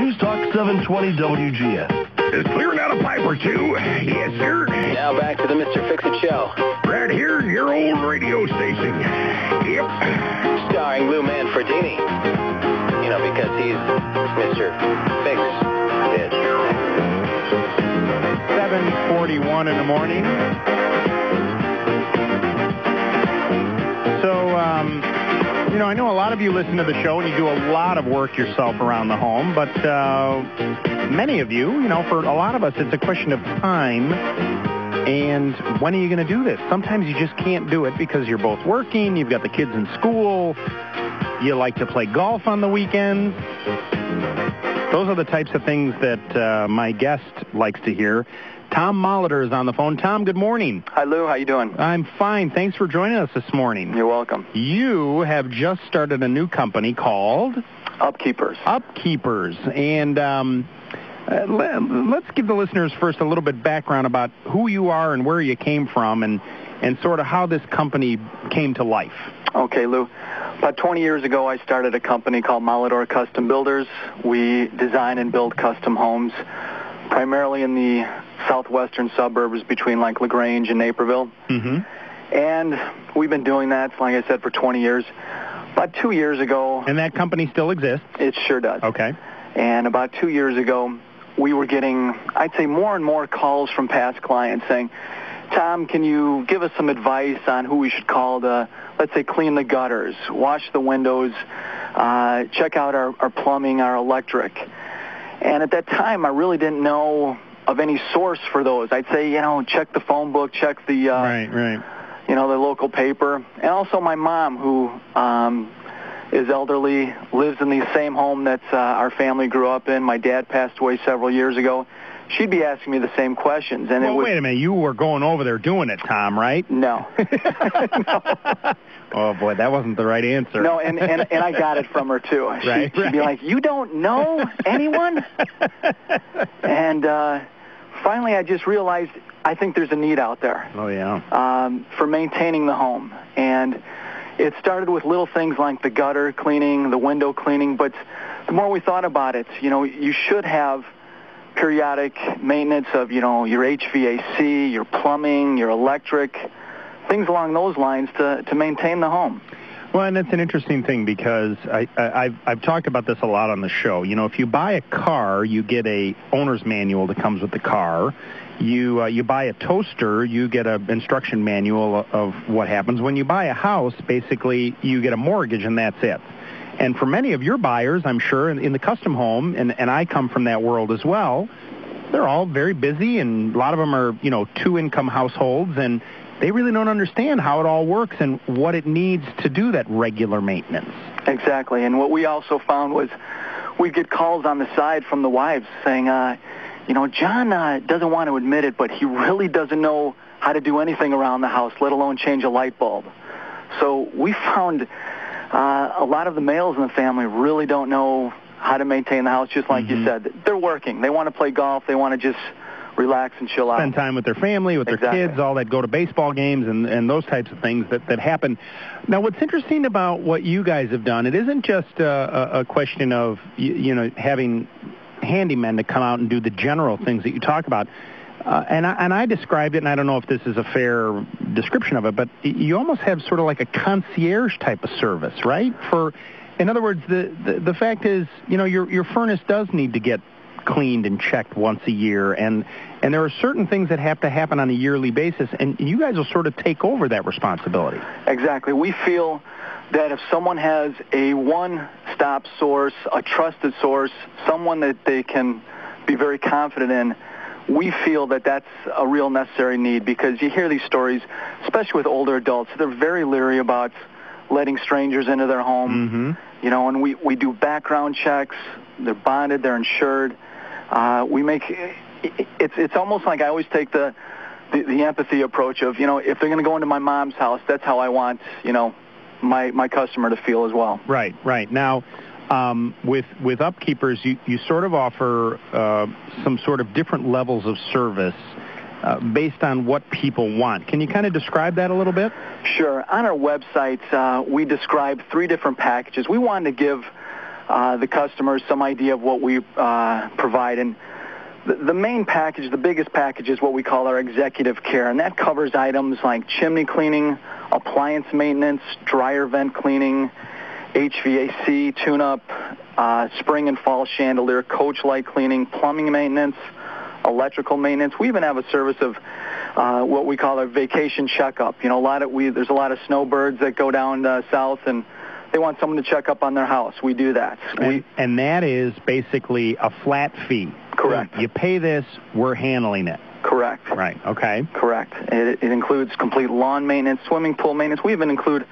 News Talk 720 WGN. Is clearing out a pipe or two. Yes, sir. Now back to the Mr. Fix-It Show. Right here, your old radio station. Yep. Starring Lou Manfredini. You know, because he's Mr. Fix-It. 7:41 in the morning. So, you know, I know a lot of you listen to the show and you do a lot of work yourself around the home, but many of you, you know, for a lot of us, it's a question of time. And when are you going to do this? Sometimes you just can't do it because you're both working, you've got the kids in school, you like to play golf on the weekends. Those are the types of things that my guest likes to hear. Tom Molidor is on the phone. Tom, good morning. Hi, Lou. How you doing? I'm fine. Thanks for joining us this morning. You're welcome. You have just started a new company called UpKeepers. UpKeepers. And let's give the listeners first a little bit background about who you are and where you came from and sort of how this company came to life. Okay, Lou. About 20 years ago, I started a company called Molidor Custom Builders. We design and build custom homes, primarily in the southwestern suburbs between like LaGrange and Naperville. Mm-hmm. And we've been doing that, like I said, for 20 years. About 2 years ago... And that company still exists? It sure does. Okay. And about 2 years ago, we were getting, I'd say, more and more calls from past clients saying, Tom, can you give us some advice on who we should call to, let's say, clean the gutters, wash the windows, check out our plumbing, our electric. And at that time, I really didn't know of any source for those. I'd say, you know, check the phone book, check the, right. you know, the local paper. And also my mom, who is elderly, lives in the same home that our family grew up in. My dad passed away several years ago. She'd be asking me the same questions. And well, wait a minute. You were going over there doing it, Tom, right? No. No. Oh, boy, that wasn't the right answer. No, and I got it from her, too. She'd be like, you don't know anyone? And finally, I just realized I think there's a need out there. Oh, yeah. For maintaining the home. And it started with little things like the gutter cleaning, the window cleaning, but the more we thought about it, you know, you should have periodic maintenance of, you know, your HVAC, your plumbing, your electric, things along those lines to maintain the home. Well, and it's an interesting thing because I've talked about this a lot on the show. You know, if you buy a car, you get a owner's manual that comes with the car. You buy a toaster, you get an instruction manual of what happens. When you buy a house, basically, you get a mortgage and that's it. And for many of your buyers, I'm sure, in the custom home, and I come from that world as well, they're all very busy, and a lot of them are, you know, two-income households, and they really don't understand how it all works and what it needs to do that regular maintenance. Exactly. And what we also found was we'd get calls on the side from the wives saying, you know, John doesn't want to admit it, but he really doesn't know how to do anything around the house, let alone change a light bulb. So we found a lot of the males in the family really don't know how to maintain the house, just like you said. They're working. They want to play golf. They want to just relax and chill out. Spend time with their family, with their kids, all that, go to baseball games and those types of things that happen. Now, what's interesting about what you guys have done, it isn't just a question of, you know, having handymen to come out and do the general things that you talk about. And I described it, and I don't know if this is a fair description of it, but you almost have sort of like a concierge type of service, right? In other words, the fact is, you know, your furnace does need to get cleaned and checked once a year, and there are certain things that have to happen on a yearly basis, and you guys will sort of take over that responsibility. Exactly. We feel that if someone has a one-stop source, a trusted source, someone that they can be very confident in, we feel that that's a real necessary need, because you hear these stories, especially with older adults, they're very leery about letting strangers into their home. You know, and we do background checks. They're bonded. They're insured. We make it's almost like I always take the empathy approach of, you know, if they're going to go into my mom's house, that's how I want, you know, my customer to feel as well. Right. Now, with UpKeepers, you sort of offer some sort of different levels of service based on what people want. Can you kind of describe that a little bit? Sure. On our website, we describe 3 different packages. We wanted to give the customers some idea of what we provide. And the main package, the biggest package, is what we call our executive care, and that covers items like chimney cleaning, appliance maintenance, dryer vent cleaning, HVAC tune-up, spring and fall chandelier, coach light cleaning, plumbing maintenance, electrical maintenance. We even have a service of what we call our vacation checkup. You know, there's a lot of snowbirds that go down south, and they want someone to check up on their house. We do that. And that is basically a flat fee. Correct. You pay this, we're handling it. Correct. Right, okay. Correct. It includes complete lawn maintenance, swimming pool maintenance. We even include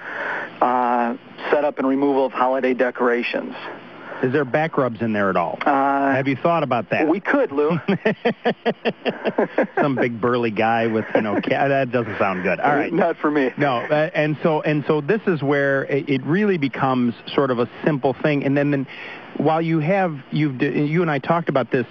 setup and removal of holiday decorations. Is there back rubs in there at all? Have you thought about that? We could, Lou. Some big burly guy with, that doesn't sound good. All right. Not for me. No, and so this is where it really becomes sort of a simple thing. And then while you and I talked about this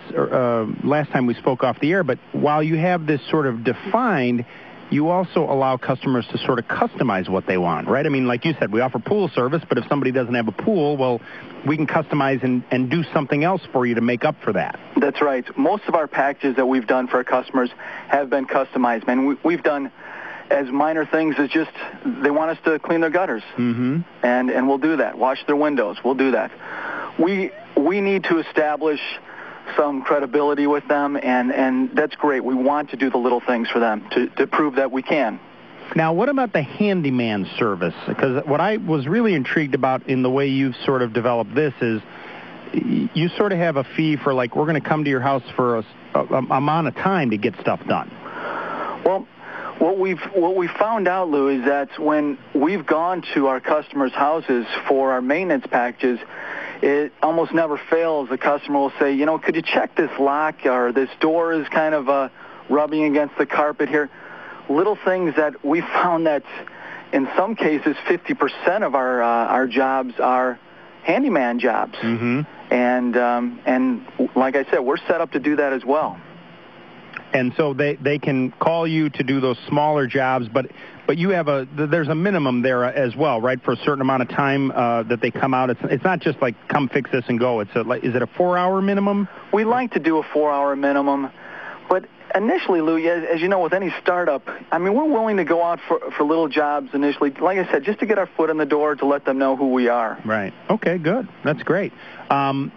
last time we spoke off the air, but while you have this sort of defined, you also allow customers to sort of customize what they want, right? I mean, like you said, we offer pool service, but if somebody doesn't have a pool, well, we can customize and do something else for you to make up for that. That's right. Most of our packages that we've done for our customers have been customized. Man, we've done as minor things as just they want us to clean their gutters, and we'll do that. Wash their windows, we'll do that. We need to establish some credibility with them, and that's great. We want to do the little things for them to prove that we can. Now, what about the handyman service? Because what I was really intrigued about in the way you've sort of developed this is you sort of have a fee for, like, we're going to come to your house for a amount of time to get stuff done. Well, what we found out, Lou, is that when we've gone to our customers' houses for our maintenance packages, it almost never fails. The customer will say, could you check this lock, or this door is kind of rubbing against the carpet here. Little things that we found that in some cases 50% of our jobs are handyman jobs. And like I said, we're set up to do that as well. And so they can call you to do those smaller jobs, but you have there's a minimum there as well, right? For a certain amount of time that they come out. It's not just like come fix this and go. Is it a 4-hour minimum? We like to do a 4-hour minimum, but initially, Lou, as you know, with any startup, I mean, we're willing to go out for little jobs initially. Like I said, just to get our foot in the door, to let them know who we are. Right. Okay. Good. That's great. When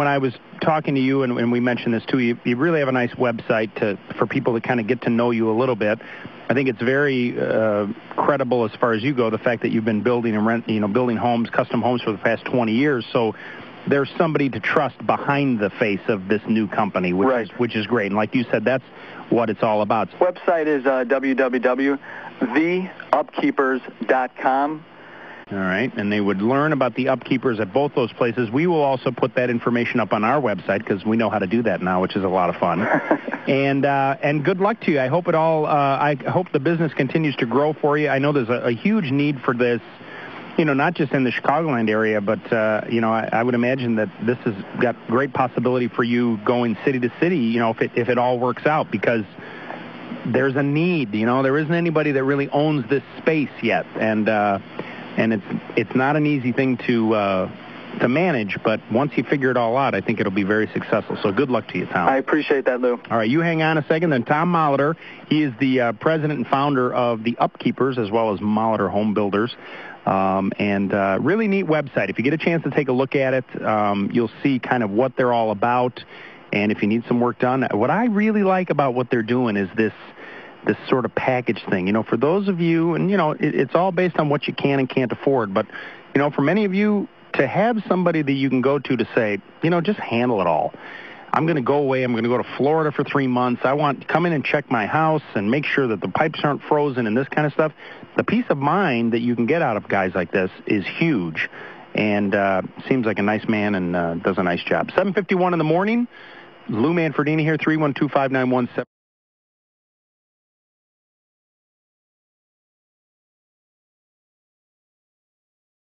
I was talking to you, and we mentioned this too, you really have a nice website for people to kind of get to know you a little bit. I think it's very credible as far as you go, the fact that you've been building and building homes, custom homes for the past 20 years. So there's somebody to trust behind the face of this new company, which is great. And like you said, that's what it's all about. Website is www.theupkeepers.com. All right, and they would learn about the UpKeepers at both those places. We will also put that information up on our website because we know how to do that now, which is a lot of fun. And good luck to you. I hope I hope the business continues to grow for you. I know there's a huge need for this, not just in the Chicagoland area, but I would imagine that this has got great possibility for you going city to city, if it all works out, because there's a need. There isn't anybody that really owns this space yet, and it's not an easy thing to manage, but once you figure it all out, I think it'll be very successful. So good luck to you, Tom. I appreciate that, Lou. All right, you hang on a second. Then Tom Molidor, he is the president and founder of the UpKeepers as well as Molidor Home Builders. And really neat website. If you get a chance to take a look at it, you'll see kind of what they're all about. And if you need some work done, what I really like about what they're doing is this sort of package thing. For those of you, and it's all based on what you can and can't afford, but for many of you, to have somebody that you can go to say, just handle it all. I'm going to go away. I'm going to go to Florida for 3 months. I want to come in and check my house and make sure that the pipes aren't frozen and this kind of stuff. The peace of mind that you can get out of guys like this is huge, and seems like a nice man and does a nice job. 7:51 in the morning. Lou Manfredini here, 312-591-7.